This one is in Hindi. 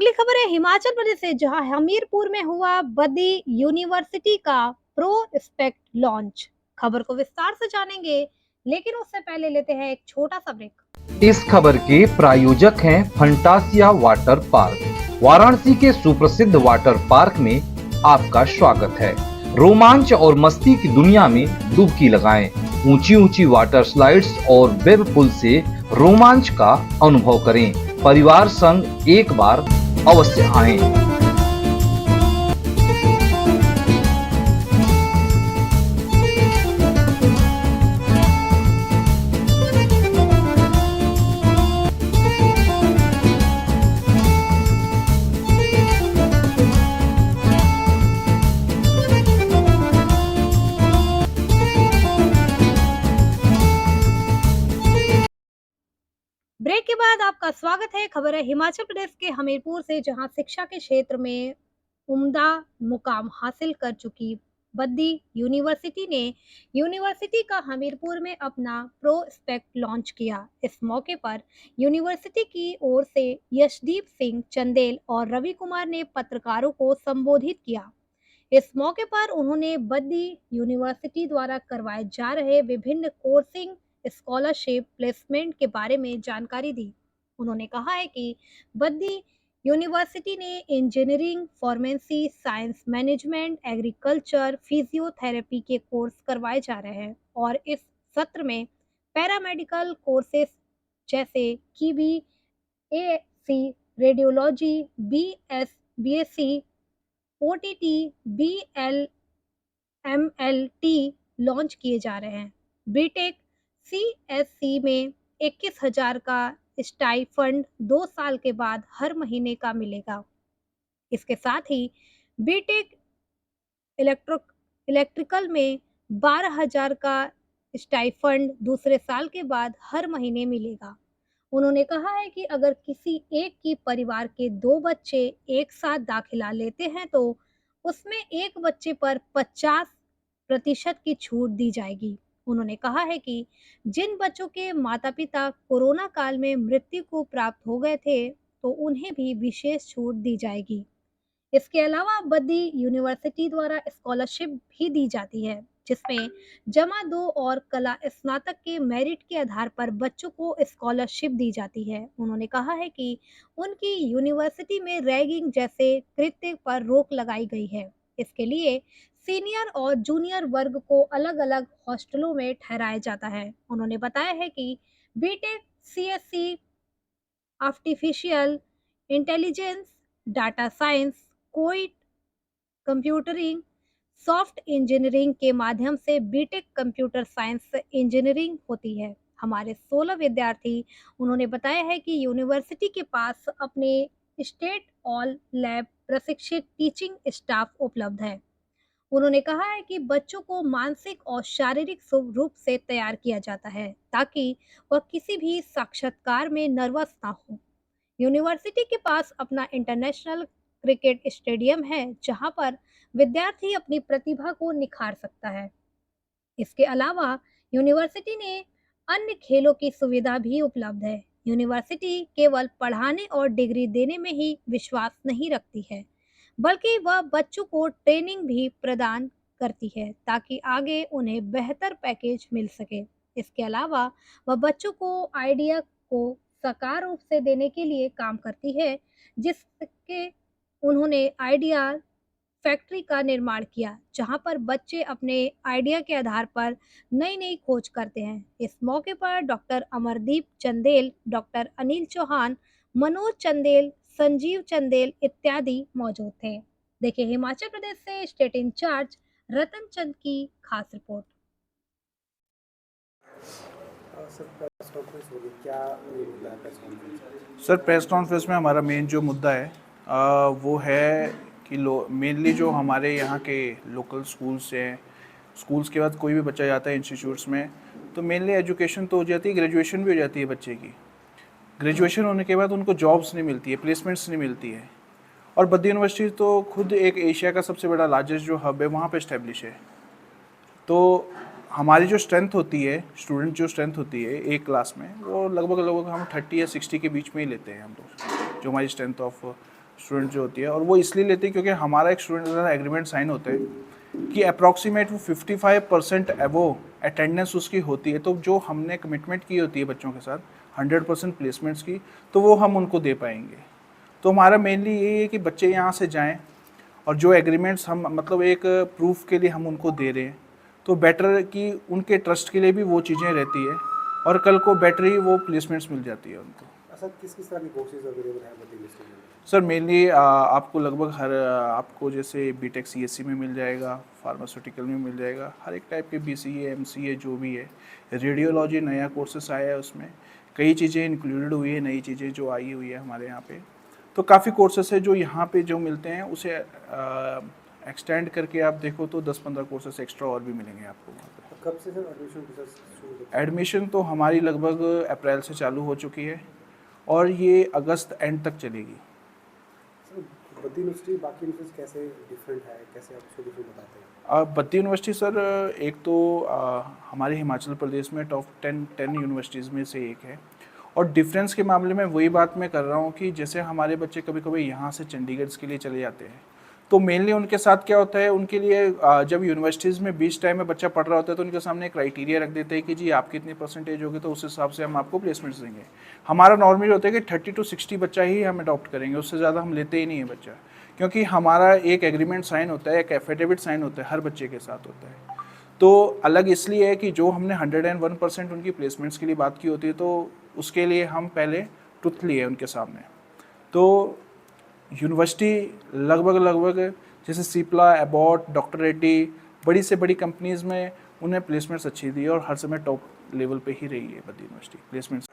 अगली खबर है हिमाचल प्रदेश से, जहां हमीरपुर में हुआ बद्दी यूनिवर्सिटी का प्रोस्पेक्ट लॉन्च। खबर को विस्तार से जानेंगे, लेकिन उससे पहले लेते हैं एक छोटा सा ब्रेक। इस खबर के प्रायोजक हैं फंटासिया वाटर पार्क। वाराणसी के सुप्रसिद्ध वाटर पार्क में आपका स्वागत है। रोमांच और मस्ती की दुनिया में डुबकी लगाएं। ऊंची ऊंची वाटर स्लाइड्स और वेब पुल से रोमांच का अनुभव करें। परिवार संग एक बार अवश्य आएं। ब्रेक के बाद आपका स्वागत है। खबर है हिमाचल प्रदेश के हमीरपुर से, जहां शिक्षा के क्षेत्र में उम्दा मुकाम हासिल कर चुकी बद्दी यूनिवर्सिटी ने यूनिवर्सिटी का हमीरपुर में अपना प्रोस्पेक्ट लॉन्च किया। इस मौके पर यूनिवर्सिटी की ओर से यशदीप सिंह चंदेल और रवि कुमार ने पत्रकारों को संबोधित किया। इस मौके पर उन्होंने बद्दी यूनिवर्सिटी द्वारा करवाए जा रहे विभिन्न कोर्सिंग, स्कॉलरशिप, प्लेसमेंट के बारे में जानकारी दी। उन्होंने कहा है कि बद्दी यूनिवर्सिटी ने engineering, pharmacy, science management, agriculture, physiotherapy के कोर्स करवाए जा रहे हैं और इस सत्र में पैरामेडिकल कोर्सेज जैसे कीबी, एसी, रेडियोलॉजी, बीएससी, ओटीटी, बीएलएमएलटी लॉन्च किए जा रहे हैं। बीटेक सीएससी में 21,000 का स्टाइफंड 2 साल के बाद हर महीने का मिलेगा। इसके साथ ही बीटेक इलेक्ट्रिकल में 12,000 का स्टाइफंड दूसरे साल के बाद हर महीने मिलेगा। उन्होंने कहा है कि अगर किसी एक की परिवार के 2 बच्चे एक साथ दाखिला लेते हैं तो उसमें एक बच्चे पर 50% की छूट दी जाएगी। उन्होंने कहा है कि जिन बच्चों के माता-पिता कोरोना काल में मृत्यु को प्राप्त हो गए थे, तो उन्हें भी विशेष छूट दी जाएगी। इसके अलावा बद्दी यूनिवर्सिटी द्वारा स्कॉलरशिप भी दी जाती है, जिसमें जमा 2 और कला स्नातक के मेरिट के आधार पर बच्चों को स्कॉलरशिप दी जाती है। उन्होंने कहा है कि उनकी यूनिवर्सिटी में रैगिंग जैसे कृत्य पर रोक लगाई गई है। इसके लिए सीनियर और जूनियर वर्ग को अलग-अलग हॉस्टलों में ठहराया जाता है। उन्होंने बताया है कि B Tech CSC artificial intelligence, data science, कोई कंप्यूटरिंग, सॉफ्ट इंजीनियरिंग के माध्यम से बीटेक कंप्यूटर साइंस इंजीनियरिंग होती है। हमारे 16 विद्यार्थी, उन्होंने बताया है कि यूनिवर्सिटी के पास अपने स्टेट ऑल लैब प्रशिक्षित टीचिंग स्टाफ उपलब्ध है। उन्होंने कहा है कि बच्चों को मानसिक और शारीरिक रूप से तैयार किया जाता है, ताकि वह किसी भी साक्षात्कार में नर्वस ना हो। यूनिवर्सिटी के पास अपना इंटरनेशनल क्रिकेट स्टेडियम है, जहां पर विद्यार्थी अपनी प्रतिभा को निखार सकता है। इसके अलावा यूनिवर्सिटी ने अन्य खेलों की सुविधा भी उपलब्ध है। यूनिवर्सिटी केवल पढ़ाने और डिग्री देने में ही विश्वास नहीं रखती है, बल्कि वह बच्चों को ट्रेनिंग भी प्रदान करती है, ताकि आगे उन्हें बेहतर पैकेज मिल सके। इसके अलावा वह बच्चों को आइडिया को साकार रूप से देने के लिए काम करती है, जिसके उन्होंने आइडिया फैक्ट्री का निर्माण किया, जहां पर बच्चे अपने आइडिया के आधार पर नई नई खोज करते हैं। इस मौके पर डॉक्टर अमरदीप चंदेल, डॉक्टर अनिल चौहान, मनोज चंदेल, संजीव चंदेल इत्यादि मौजूद थे। देखिए हिमाचल प्रदेश से स्टेट इंचार्ज रतन चंद की खास रिपोर्ट। सर, प्रेस कॉन्फ्रेंस में हमारा मेन जो मुद्दा है वो है कि मेनली जो हमारे यहाँ के लोकल स्कूल्स हैं, स्कूल्स के बाद कोई भी बच्चा जाता है इंस्टीट्यूट्स में, तो मेनली एजुकेशन तो हो जाती है, ग्रेजुएशन भी हो जाती है बच्चे की। ग्रेजुएशन होने के बाद उनको जॉब्स नहीं मिलती है, प्लेसमेंट्स नहीं मिलती है। और बद्दी यूनिवर्सिटी तो खुद एक एशिया का सबसे बड़ा लार्जेस्ट जो हब है वहाँ पे इस्टेब्लिश है। तो हमारी जो स्ट्रेंथ होती है, स्टूडेंट जो स्ट्रेंथ होती है एक क्लास में, वो लगभग हम 30 या 60 के बीच में ही लेते हैं हम लोग, जो हमारी स्ट्रेंथ ऑफ स्टूडेंट जो होती है, और वो इसलिए लेते हैं क्योंकि हमारा एक स्टूडेंट के साथ एग्रीमेंट साइन होता है कि अप्रॉक्सीमेट वो 55% एबो अटेंडेंस उसकी होती है, तो जो हमने कमिटमेंट की होती है बच्चों के साथ 100% प्लेसमेंट्स की, तो वो हम उनको दे पाएंगे। तो हमारा मेनली यही है कि बच्चे यहाँ से जाएं और जो एग्रीमेंट्स हम मतलब एक प्रूफ के लिए हम उनको दे रहे हैं, तो बेटर कि उनके ट्रस्ट के लिए भी वो चीज़ें रहती है और कल को बेटर ही वो प्लेसमेंट्स मिल जाती है उनको। सर किस तरह के कोर्सेज अवेलेबल हैं बद्दी यूनिवर्सिटी में? सर मेनली आपको लगभग हर आपको जैसे बीटेक सीएससी में मिल जाएगा, फार्मास्यूटिकल में मिल जाएगा, हर एक टाइप के बीसीए एमसीए जो भी है। रेडियोलॉजी नया कोर्सेस आया है, उसमें कई चीज़ें इंक्लूडेड हुई है, नई चीज़ें जो आई हुई है हमारे यहाँ पे। तो काफ़ी कोर्सेस है जो यहाँ पे जो मिलते हैं, उसे एक्सटेंड करके आप देखो तो 10-15 कोर्सेस एक्स्ट्रा और भी मिलेंगे आपको वहाँ पे। कब से सर एडमिशन प्रोसेस शुरू होता एडमिशन तो हमारी लगभग अप्रैल से चालू हो चुकी है और ये अगस्त एंड तक चलेगी। है? सर बद्दी यूनिवर्सिटी बाकी यूनिवर्सिटी कैसे डिफरेंट है, कैसे आप शुरू से बताते हैं? बद्दी यूनिवर्सिटी सर एक तो हमारे हिमाचल प्रदेश में टॉप 10 यूनिवर्सिटीज़ में से एक है, और डिफरेंस के मामले में वही बात मैं कर रहा हूँ कि जैसे हमारे बच्चे कभी कभी यहाँ से चंडीगढ़ के लिए चले जाते हैं, तो मेनली उनके साथ क्या होता है, उनके लिए जब यूनिवर्सिटीज़ में बीच टाइम में बच्चा पढ़ रहा होता है तो उनके सामने क्राइटेरिया रख देते हैं कि जी आपकी इतनी परसेंटेज होगी तो उस हिसाब से हम आपको प्लेसमेंट्स देंगे। हमारा नॉर्मली होता है कि 30 to 60 बच्चा ही हम अडॉप्ट करेंगे, उससे ज़्यादा हम लेते ही नहीं है बच्चा, क्योंकि हमारा एक एग्रीमेंट साइन होता है, एक एफिडेविट साइन होता है, हर बच्चे के साथ होता है। तो अलग इसलिए है कि जो हमने 101% उनकी प्लेसमेंट्स के लिए बात की होती है, तो उसके लिए हम पहले ट्रुथली है उनके सामने। तो यूनिवर्सिटी लगभग जैसे सिप्ला, एबॉट, डॉक्टर रेड्डी, बड़ी से बड़ी कंपनीज़ में उन्हें प्लेसमेंट्स अच्छी दी और हर समय टॉप लेवल पे ही रही है बद्दी यूनिवर्सिटी प्लेसमेंट्स।